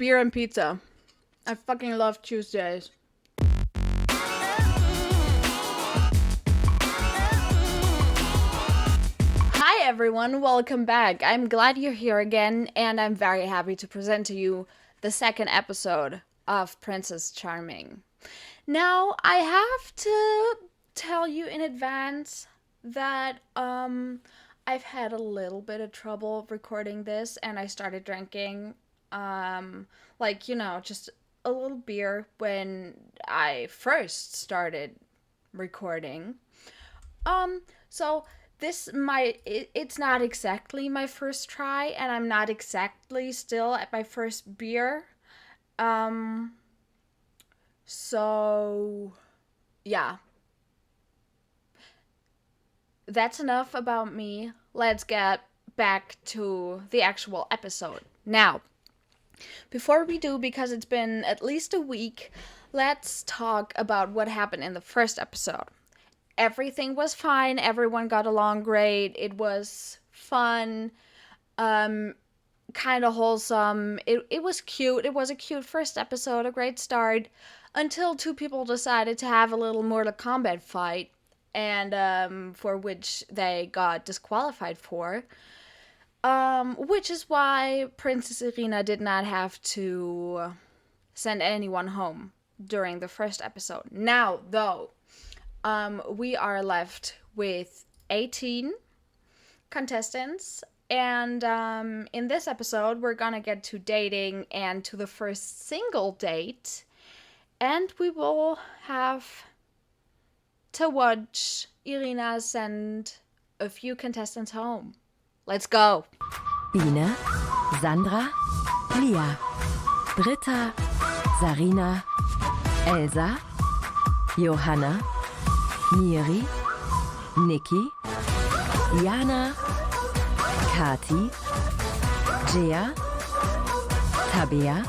Beer and pizza. I fucking love Tuesdays. Hi everyone, welcome back. I'm glad you're here again, and I'm very happy to present to you the second episode of Princess Charming. Now, I have to tell you in advance that I've had a little bit of trouble recording this, and I started drinking just a little beer when I first started recording. So it's not exactly my first try, and I'm not exactly still at my first beer. So yeah. That's enough about me. Let's get back to the actual episode. Now, before we do, because it's been at least a week, let's talk about what happened in the first episode. Everything was fine. Everyone got along great. It was fun. Kind of wholesome. It was cute. It was a cute first episode, a great start, until two people decided to have a little Mortal Kombat fight, and for which they got disqualified for. Which is why Princess Irina did not have to send anyone home during the first episode. Now, though, we are left with 18 contestants, and in this episode, we're gonna get to dating and to the first single date, and we will have to watch Irina send a few contestants home. Let's go. Biene, Sandra, Lia, Britta, Sarina, Elsa, Johanna, Miri, Niki, Jana, Kati, Jea, Tabea,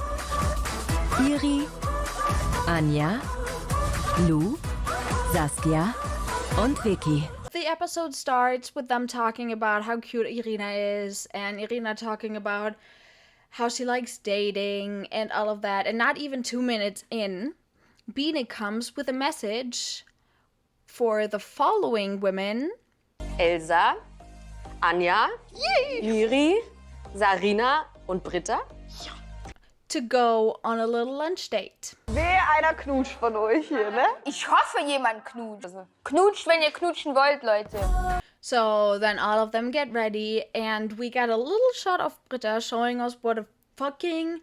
Iri, Anja, Lou, Saskia und Vicky. The episode starts with them talking about how cute Irina is, and Irina talking about how she likes dating and all of that. And not even 2 minutes in, Biene comes with a message for the following women: Elsa, Anja, Miri, Sarina und Britta. to go on a little lunch date. Wehe, einer knutscht von euch hier, ne? Ich hoffe, jemand knutscht. Also, knutscht, wenn ihr knutschen wollt, Leute. So then all of them get ready, and we get a little shot of Britta showing us what a fucking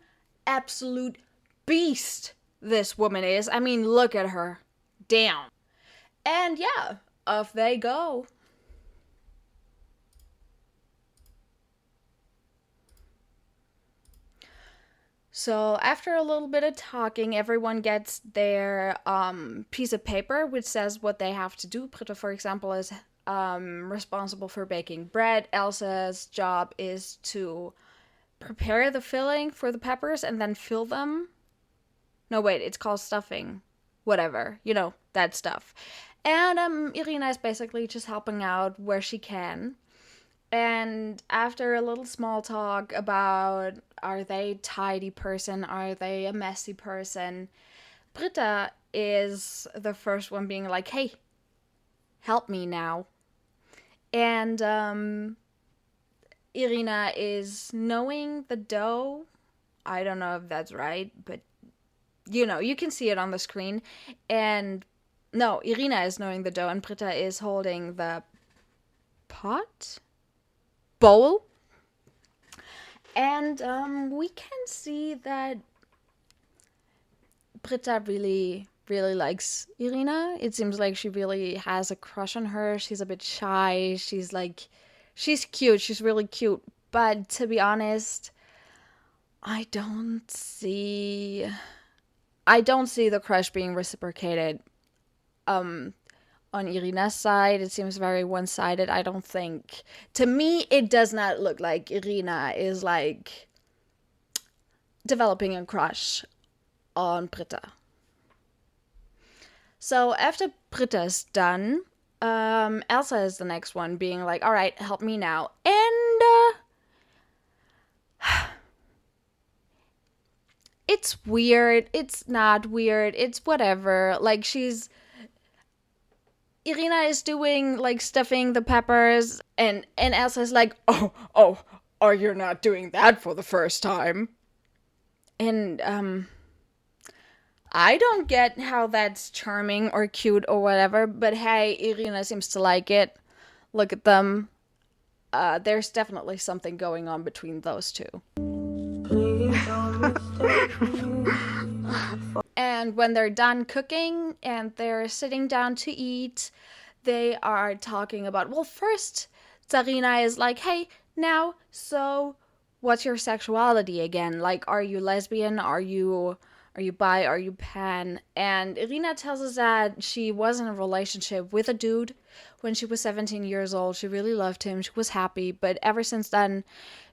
absolute beast this woman is. I mean, look at her. Damn. And yeah, off they go. So after a little bit of talking, everyone gets their piece of paper which says what they have to do. Britta, for example, is responsible for baking bread. Elsa's job is to prepare the filling for the peppers and then fill them. No, wait, it's called stuffing. Whatever, you know, that stuff. And Irina is basically just helping out where she can. And after a little small talk about, are they a tidy person, are they a messy person, Britta is the first one being like, hey, help me now. And Irina is knowing the dough. I don't know if that's right, but you know, you can see it on the screen. And no, Irina is knowing the dough, and Britta is holding the bowl. And we can see that Britta really likes Irina. It seems like she really has a crush on her. She's a bit shy. She's cute. She's really cute. But to be honest, I don't see the crush being reciprocated on Irina's side. It seems very one-sided. I don't think, to me, it does not look like Irina is like developing a crush on Britta. So after Britta's done, Elsa is the next one being like, all right, help me now. And it's weird, it's not weird, it's whatever. Like, Irina is doing, like, stuffing the peppers, and Elsa's like, oh, you're not doing that for the first time. And, I don't get how that's charming or cute or whatever, but hey, Irina seems to like it. Look at them. There's definitely something going on between those two. And when they're done cooking and they're sitting down to eat, they are talking about, well, first, Zarina is like, hey, now, so what's your sexuality again? Like, are you lesbian? Are you bi? Are you pan? And Irina tells us that she was in a relationship with a dude when she was 17 years old. She really loved him. She was happy. But ever since then,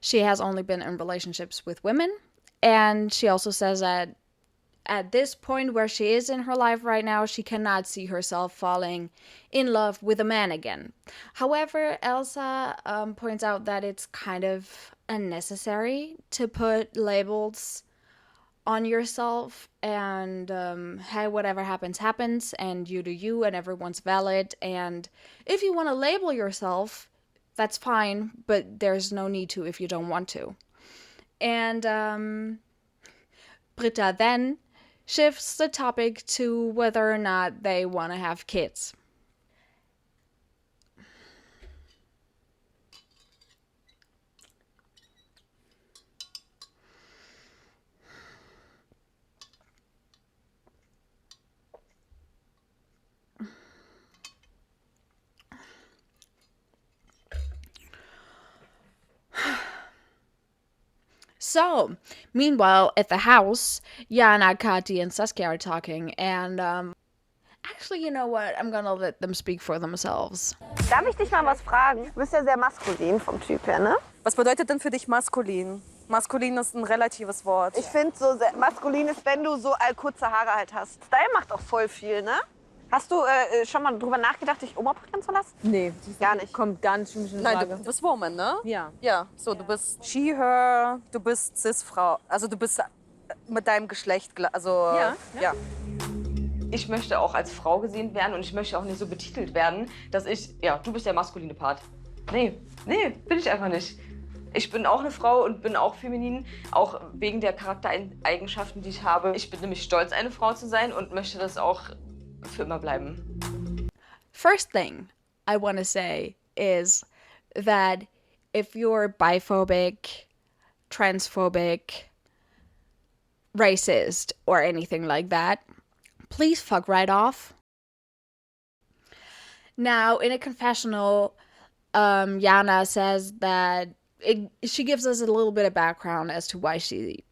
she has only been in relationships with women. And she also says that at this point where she is in her life right now, she cannot see herself falling in love with a man again. However, Elsa points out that it's kind of unnecessary to put labels on yourself, and hey, whatever happens, happens, and you do you, and everyone's valid. And if you want to label yourself, that's fine, but there's no need to if you don't want to. And Britta then shifts the topic to whether or not they want to have kids. So, meanwhile, at the house, Jana, Kati, and Saskia are talking, and actually, you know what? I'm gonna let them speak for themselves. Darf ich dich mal was fragen? Du bist ja sehr maskulin vom Typ her, ne? Was bedeutet denn für dich maskulin? Maskulin ist ein relatives Wort. Ich finde so sehr maskulin ist, wenn du so kurze Haare halt hast. Style macht auch voll viel, ne? Hast du schon mal drüber nachgedacht, dich umoperieren zu lassen? Nee, Gar nicht. kommt gar nicht für mich in Frage. Nein, du bist Woman, ne? Ja. Ja, so, du bist she, her, du bist Cis-Frau. Also du bist mit deinem Geschlecht, also ja. Ich möchte auch als Frau gesehen werden und ich möchte auch nicht so betitelt werden, dass du bist der maskuline Part. Nee, bin ich einfach nicht. Ich bin auch eine Frau und bin auch feminin, auch wegen der Charaktereigenschaften, die ich habe. Ich bin nämlich stolz, eine Frau zu sein und möchte das auch für immer bleiben. First thing I want to say is that if you're biphobic, transphobic, racist, or anything like that, please fuck right off. Now, in a confessional, Jana says that she gives us a little bit of background as to why she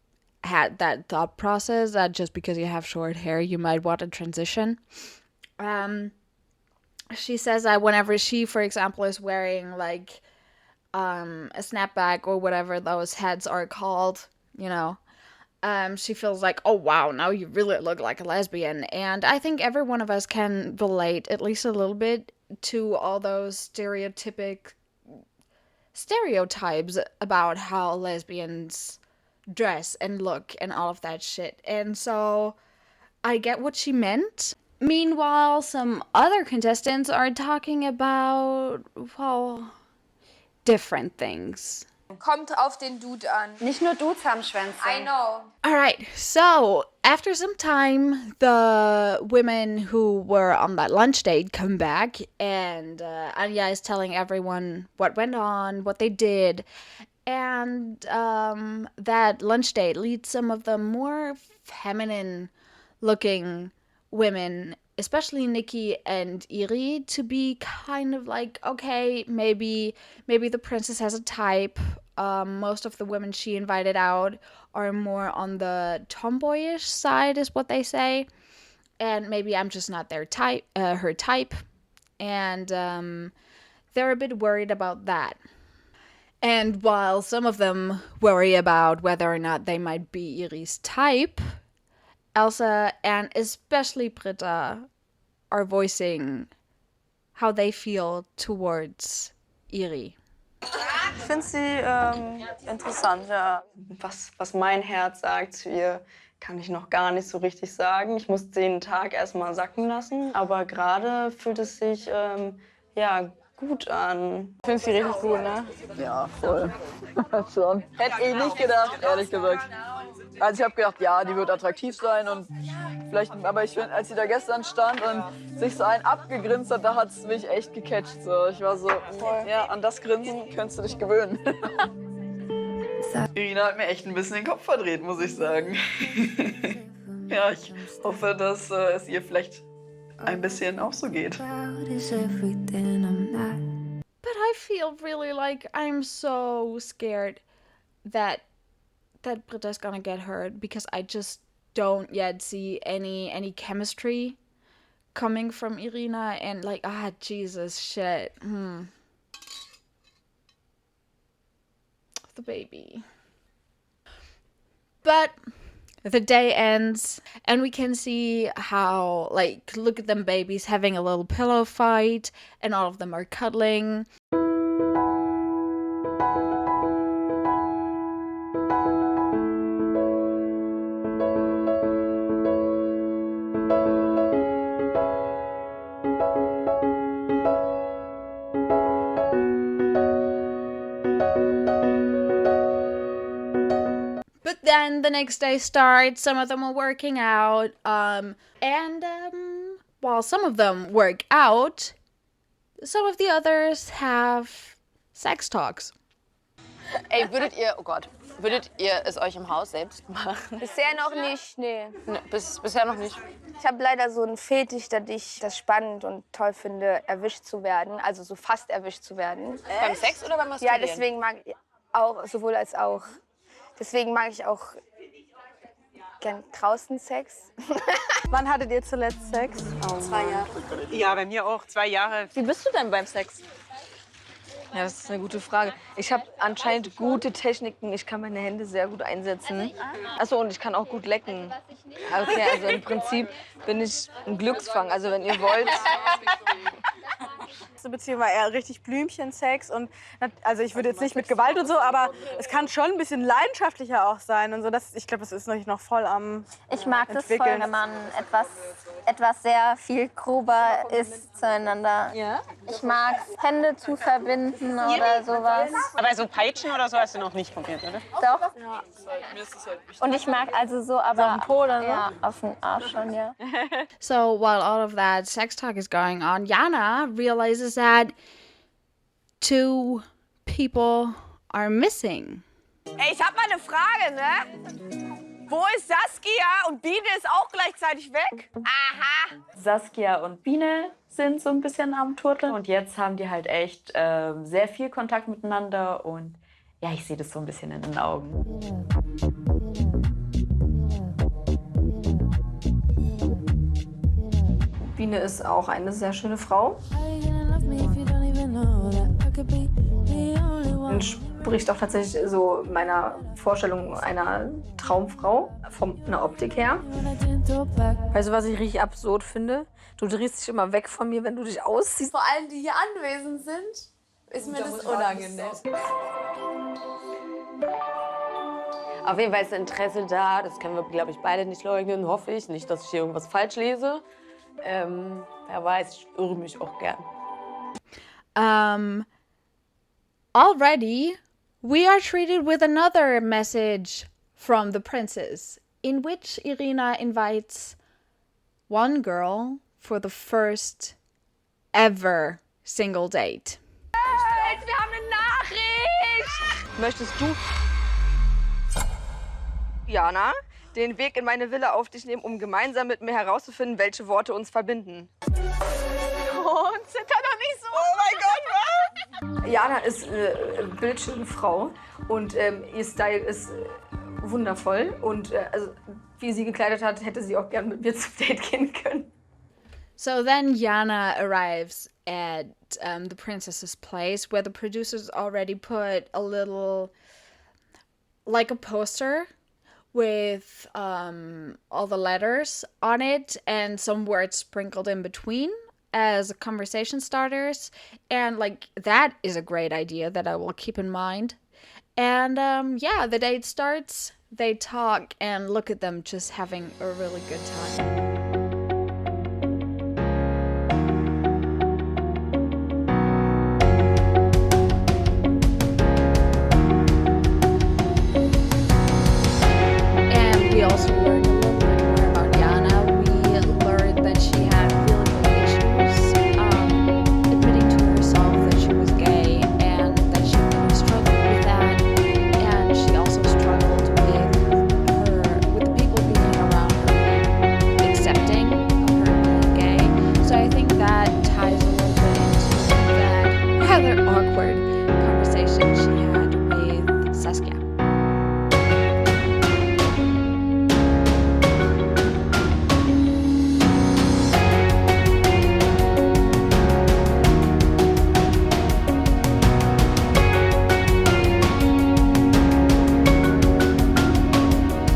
had that thought process, that just because you have short hair, you might want to transition. She says that whenever she, for example, is wearing like a snapback or whatever those heads are called, you know, she feels like, oh wow, now you really look like a lesbian. And I think every one of us can relate at least a little bit to all those stereotypes about how lesbians dress and look and all of that shit. And so I get what she meant. Meanwhile, some other contestants are talking about, well, different things. Kommt auf den Dude an. Nicht nur Dudes haben Schwänze. I know. Alright, so after some time, the women who were on that lunch date come back, and Anya is telling everyone what went on, what they did, and that lunch date leads some of the more feminine-looking women, especially Nikki and Iri, to be kind of like, okay, maybe the princess has a type. Most of the women she invited out are more on the tomboyish side, is what they say, and maybe I'm just not their type, her type, and they're a bit worried about that. And while some of them worry about whether or not they might be Iri's type, Elsa and especially Britta are voicing how they feel towards Iri. finde sie interessant, ja. Was mein Herz sagt zu ihr, kann ich noch gar nicht so richtig sagen. Ich muss den Tag erstmal sacken lassen, aber gerade fühlt es sich ja, gut an. Ich finde sie richtig gut, ne? Ja, voll. Schon. Hätte ich nicht gedacht, ehrlich gesagt. Also ich habe gedacht, ja, die wird attraktiv sein und vielleicht, aber ich finde, als sie da gestern stand und sich so einen abgegrinst hat, da hat es mich echt gecatcht. So. Ich war so, ja, an das Grinsen könntest du dich gewöhnen. Irina hat mir echt ein bisschen den Kopf verdreht, muss ich sagen. Ja, ich hoffe, dass es ihr vielleicht ein bisschen auch so geht. But I feel really like I'm so scared that Britta's gonna get hurt because I just don't yet see any chemistry coming from Irina and like Jesus shit. The baby. But the day ends and we can see how, like, look at them babies having a little pillow fight and all of them are cuddling. But then the next day starts, some of them are working out, and while some of them work out, some of the others have sex talks. Ey, würdet ihr es euch im Haus selbst machen? Bisher noch nicht, nee. Ne, bisher noch nicht. Ich habe leider so einen Fetisch, dass ich das spannend und toll finde, erwischt zu werden. Also so fast erwischt zu werden. Beim Sex oder beim Ja, Masturbieren? deswegen mag ich auch, sowohl als auch. Deswegen mag ich auch gern draußen Sex. Wann hattet ihr zuletzt Sex? 2 Jahre. Ja, bei mir auch. 2 Jahre. Wie bist du denn beim Sex? Ja, das ist eine gute Frage. Ich habe anscheinend gute Techniken. Ich kann meine Hände sehr gut einsetzen. Achso, und ich kann auch gut lecken. Okay, also im Prinzip bin ich ein Glücksfang. Also wenn ihr wollt. Die Beziehung war eher richtig Blümchen-Sex und also ich würde jetzt nicht mit Gewalt und so, aber es kann schon ein bisschen leidenschaftlicher auch sein und so. Ich glaube, das ist noch voll am Ich mag das voll, entwickeln. wenn man etwas sehr viel grober ist zueinander. Ja? Ich mag Hände zu verbinden oder sowas. Aber so Peitschen oder so hast du noch nicht probiert, oder? Doch. Und ich mag also so, aber Auf dem Po oder so? ja, auf den Arsch schon, ja. So while all of that sex talk is going on, Jana realizes that 2 people are missing. Ey, ich hab mal eine Frage, ne? Wo ist Saskia und Biene ist auch gleichzeitig weg? Aha. Saskia und Biene sind so ein bisschen am Turteln. Und jetzt haben die halt echt sehr viel Kontakt miteinander. Und ja, ich sehe das so ein bisschen in den Augen. Biene ist auch eine sehr schöne Frau. Entspricht auch tatsächlich so meiner Vorstellung einer Traumfrau von einer Optik her. Weißt du, was ich richtig absurd finde? Du drehst dich immer weg von mir, wenn du dich ausziehst. Vor allen, die hier anwesend sind, ist mir das unangenehm. Auf jeden Fall ist Interesse da. Das können wir, glaube ich, beide nicht leugnen. Hoffe ich. Nicht, dass ich hier irgendwas falsch lese. Wer weiß, ich irre mich auch gern. Already, we are treated with another message from the princess, in which Irina invites one girl for the first ever single date. Wir haben eine Nachricht. Möchtest du, Jana, den Weg in meine Villa auf dich nehmen, um gemeinsam mit mir herauszufinden, welche Worte uns verbinden? Oh, zitter doch nicht so. Oh mein Gott, was? Jana ist eine bildschöne Frau und ihr Style ist wundervoll. Und also, wie sie gekleidet hat, hätte sie auch gern mit mir zum Date gehen können. So then Jana arrives at the princess's place, where the producers already put a little, like a poster with all the letters on it and some words sprinkled in between. as conversation starters, and like that is a great idea that I will keep in mind. And yeah, the date starts, they talk, and look at them just having a really good time. And we also learned a little bit more about Jana. We learned that she had really big issues admitting to herself that she was gay, and that she really struggled with that. And she also struggled with the people being around her being accepting of her being gay. So I think that ties a little bit into that rather awkward conversation she had with Saskia.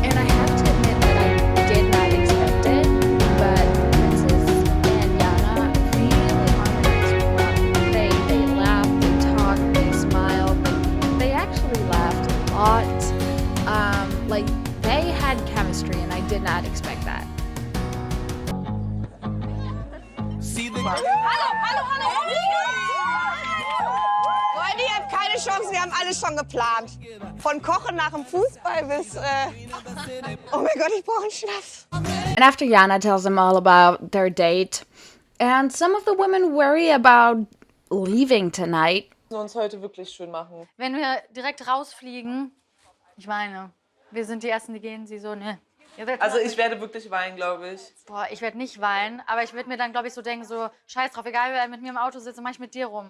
And I have to admit that I did not expect it, but Princess and Jana really harmonized well. They laughed, they talked, they smiled, they actually laughed a lot. Like they had chemistry, and I did not expect that. Freunde, ihr habt keine Chance, wir haben alles schon geplant. Von Kochen nach dem Fußball bis... Oh mein Gott, ich brauche einen Schnaps. And after Jana tells them all about their date, and some of the women worry about leaving tonight. Wir müssen uns heute wirklich schön machen. Wenn wir direkt rausfliegen, ich meine, wir sind die Ersten, die gehen, sie so, ne. Also ich werde wirklich weinen, glaube ich. Boah, ich werde nicht weinen, aber ich werde mir dann, glaube ich, so denken, so, scheiß drauf, egal wer mit mir im Auto sitzt, mach ich mit dir rum.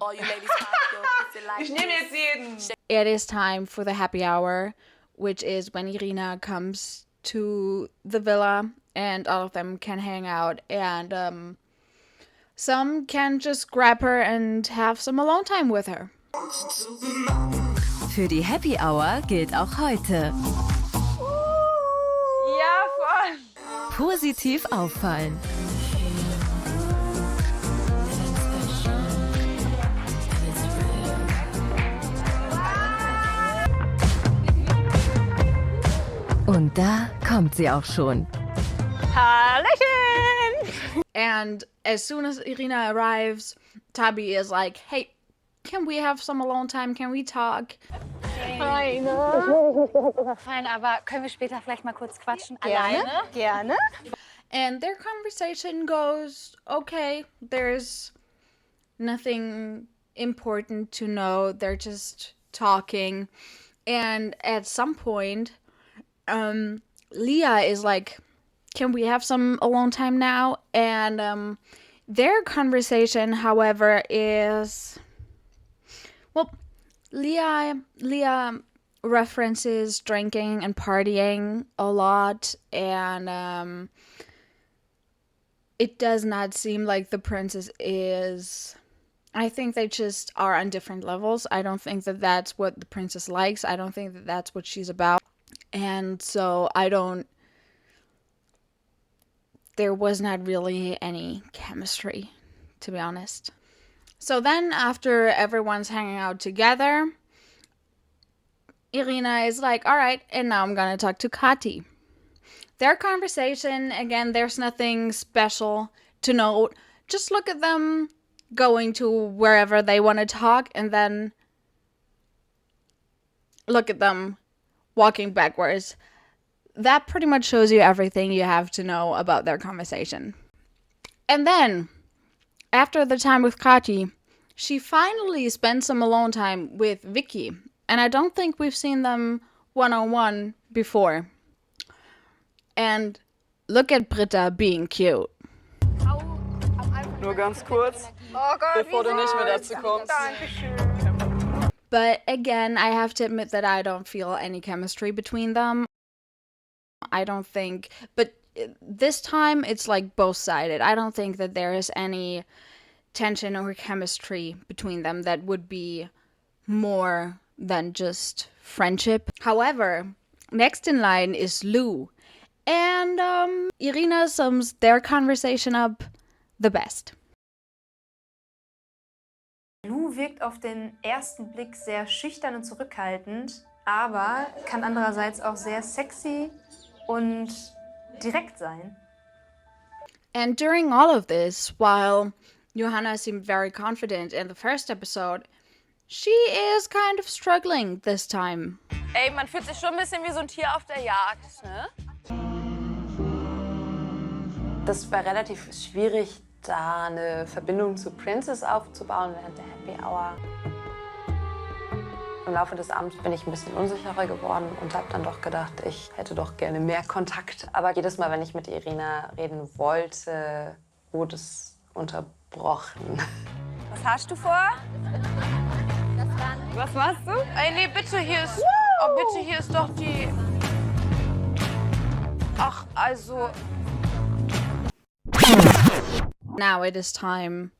Ich nehme jetzt jeden. It is time for the happy hour, which is when Irina comes to the villa and all of them can hang out, and some can just grab her and have some alone time with her. Für die Happy Hour gilt auch heute. Ja, voll. Positiv auffallen. Und da kommt sie auch schon. Hallöchen! And as soon as Irina arrives, Tabi is like, hey, can we have some alone time? Can we talk? Fein, aber können wir später vielleicht mal kurz quatschen? Gerne, Alleine? gerne. And their conversation goes, okay, there's nothing important to know. They're just talking. And at some point, Leah is like, can we have some alone time now? And their conversation, however, is... Well, Leah references drinking and partying a lot, and it does not seem like the princess is... I think they just are on different levels. I don't think that that's what the princess likes. I don't think that that's what she's about. And so there was not really any chemistry, to be honest. So then, after everyone's hanging out together, Irina is like, all right, and now I'm gonna talk to Kati. Their conversation, again, there's nothing special to note. Just look at them going to wherever they want to talk, and then look at them walking backwards. That pretty much shows you everything you have to know about their conversation. And then, after the time with Kati, she finally spends some alone time with Vicky. And I don't think we've seen them one-on-one before. And look at Britta being cute. Nur ganz kurz, bevor du nicht mehr dazu kommst. But again, I have to admit that I don't feel any chemistry between them. I don't think, but this time it's like both-sided. I don't think that there is any tension or chemistry between them that would be more than just friendship. However, next in line is Lou. And Irina sums their conversation up the best. Lou wirkt auf den ersten Blick sehr schüchtern und zurückhaltend, aber kann andererseits auch sehr sexy und direkt sein. And during all of this, while Johanna seemed very confident in the first episode, she is kind of struggling this time. Ey, man fühlt sich schon ein bisschen wie so ein Tier auf der Jagd, ne? Das war relativ schwierig, da eine Verbindung zu Princess aufzubauen während der Happy Hour. Im Laufe des Abends bin ich ein bisschen unsicherer geworden und habe dann doch gedacht, ich hätte doch gerne mehr Kontakt. Aber jedes Mal, wenn ich mit Irina reden wollte, wurde es unterbrochen. Was hast du vor? Was machst du? Ey, nee, bitte, hier ist... Oh, bitte, hier ist doch die... Ach, also... Now it is time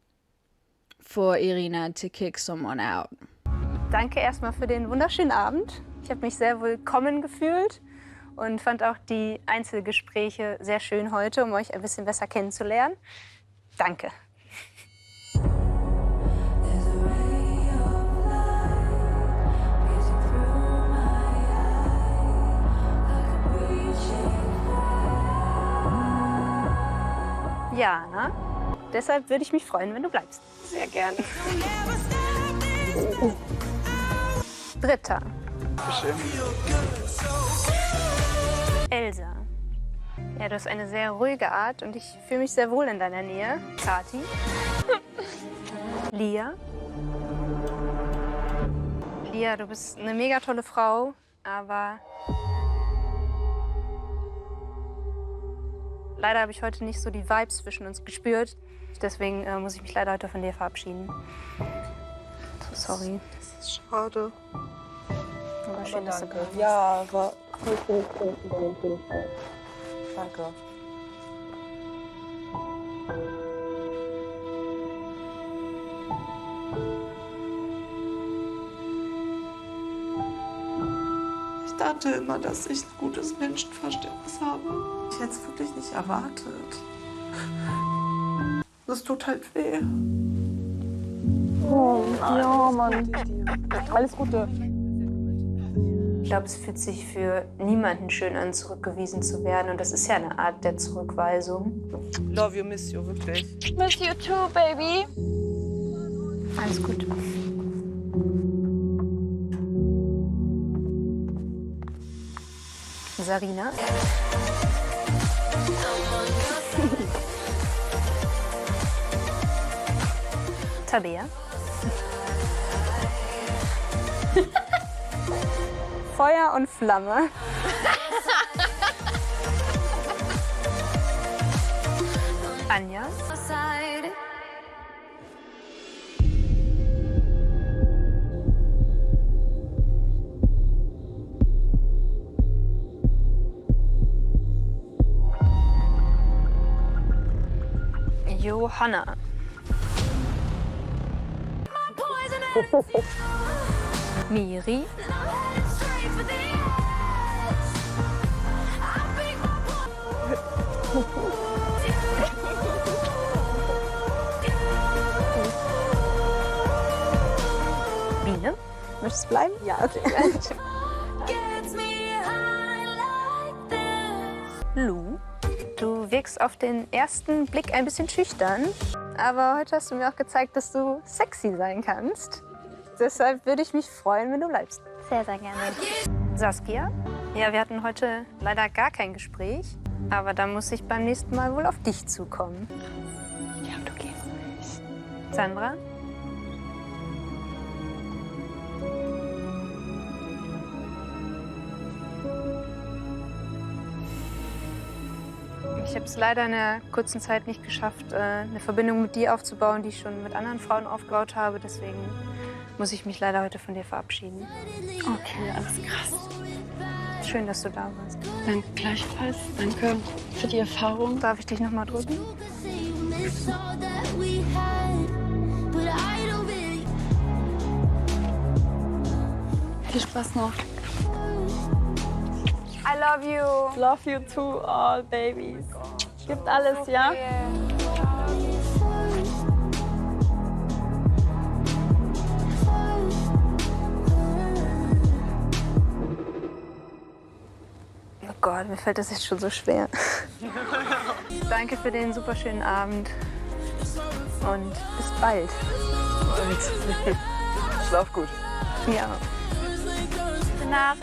for Irina to kick someone out. Danke erstmal für den wunderschönen Abend. Ich habe mich sehr willkommen gefühlt und fand auch die Einzelgespräche sehr schön heute, um euch ein bisschen besser kennenzulernen. Danke. Ja, ne? Deshalb würde ich mich freuen, wenn du bleibst. Sehr gerne. Dritter. Bestimmt. Elsa. Ja, du hast eine sehr ruhige Art und ich fühle mich sehr wohl in deiner Nähe. Kati. Lia. Lia, du bist eine mega tolle Frau, aber leider habe ich heute nicht so die Vibes zwischen uns gespürt. Deswegen muss ich mich leider heute von dir verabschieden. So sorry. Das ist schade. Aber schön, dass du gekommen bist. Ja, war voll cool. Danke. Ich dachte immer, dass ich ein gutes Menschenverständnis habe. Ich hätte es wirklich nicht erwartet. Das tut halt weh. Oh, ja, Mann. Alles Gute. Ich glaube, es fühlt sich für niemanden schön an, zurückgewiesen zu werden. Und das ist ja eine Art der Zurückweisung. Love you, miss you, wirklich. Miss you too, baby. Alles gut. Sarina. Tabea. Feuer und Flamme. Anja. Johanna. Miri. Biene. Möchtest du bleiben? Ja, okay. Lou. Du wirkst auf den ersten Blick ein bisschen schüchtern, aber heute hast du mir auch gezeigt, dass du sexy sein kannst. Deshalb würde ich mich freuen, wenn du bleibst. Sehr, sehr gerne. Saskia? Ja, wir hatten heute leider gar kein Gespräch, aber da muss ich beim nächsten Mal wohl auf dich zukommen. Ja, du gehst nicht. Sandra? Ich habe es leider in der kurzen Zeit nicht geschafft, eine Verbindung mit dir aufzubauen, die ich schon mit anderen Frauen aufgebaut habe. Deswegen muss ich mich leider heute von dir verabschieden. Okay, alles krass. Schön, dass du da warst. Danke gleichfalls. Danke für die Erfahrung. Darf ich dich noch mal drücken? Viel Spaß noch. I love you. Love you too, all babies. Gibt alles, ja? Gott, mir fällt das jetzt schon so schwer. Danke für den super schönen Abend und bis bald. Schlaf gut. Ja. Gute Nacht.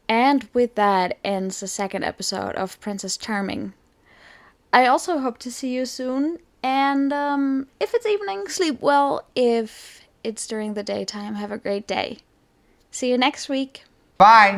And with that ends the second episode of Princess Charming. I also hope to see you soon, and if it's evening, sleep well. If it's during the daytime, have a great day. See you next week. Bye!